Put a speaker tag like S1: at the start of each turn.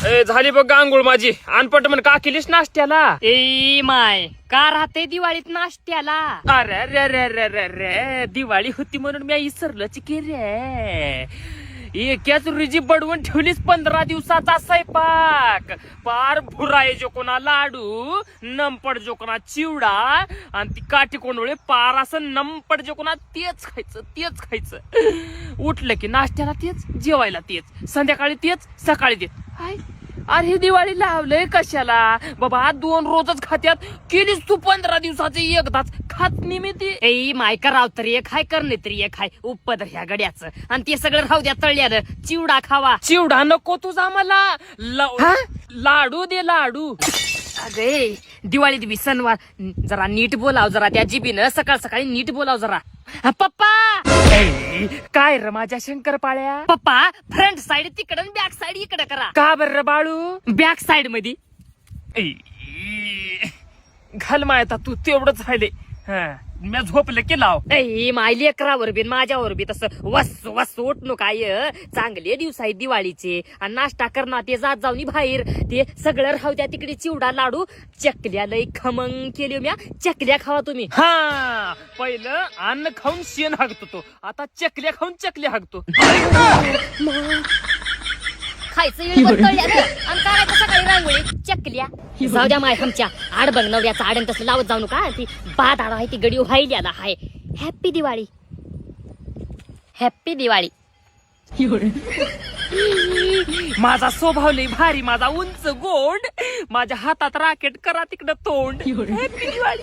S1: झाली बघ आंघोळ माझी. अनपट म्हण का केलीस नाश्त्याला?
S2: ए माय का राहते दिवाळीत नाश्त्याला?
S1: अरे रे रे रे रे रे, दिवाळी होती म्हणून मी विसरलोच की रे. एकाच रुजी बडवून ठेवलीस 15 दिवसाचा स्वयंपाक. पार भुराय जो कोणा लाडू, नंपट जो कोणा चिवडा, आणि ती काठी कोंडोळे पार असं नंपट जो कोणा तेच खायचं. उठलं की नाश्त्याला तेच, जेवायला तेच, संध्याकाळी तेच, सकाळी तेच. हाय अरे हे दिवाळी लावलंय कशाला बाबा? 2 रोजच खात्यात, केलीस तू 15 दिवसाचे एकदाच खात निमित्त.
S2: ए माय कराव तरी एक हाय, करणे तरी एक हाय. उपदर ह्या गड्याचं आणि ते सगळं राहू द्या तळल्यानं. चिवडा खावा.
S1: चिवडा नको तुझा मला, लाडू दे लाडू.
S2: अगे दिवाळीत बी सणवार, जरा नीट बोलाव, जरा त्या जिबीनं सकाळ सकाळी नीट बोलाव जरा. पप्पा
S1: काय र माझ्या शंकरपाळ्या?
S2: पप्पा फ्रंट साइड तिकडं, बॅक साइड इकडं करा.
S1: का बर बाळू?
S2: बॅक साइड मध्ये
S1: घाल मायता तू तेवढंच राहिले. मी झोपलं की लाव.
S2: ए माय लेकरावर बी माझ्यावर बी तसं वस वस उठणू काय. चांगले दिवस आहेत दिवाळीचे आणि नाश्ता करणार ते जात जाऊन बाहेर ते सगळं राहू द्या तिकडे. चिवडा लाडू चकल्या लय खमंग केली म्या. चकल्या खावा तुम्ही.
S1: हा पहिलं अन्न खाऊन शेण हागतो तो, आता चकल्या खाऊन चकल्या हागतो.
S2: खायचं येळीवर तळल्यानं आणि करायचं सकाळी रांगोळी चकल्या. जाऊ द्या माय आमच्या आडबंग नवऱ्याचं आडण तसं लावत जाऊ नका. ती बाद आड आहे ती गडी व्हायला हाय. Happy Diwali, happy Diwali.
S1: माझा स्वभाव लय भारी, माझा उंच गोंड, माझ्या हातात राकेट करा तिकडं तोंड. हॅपी दिवाळी.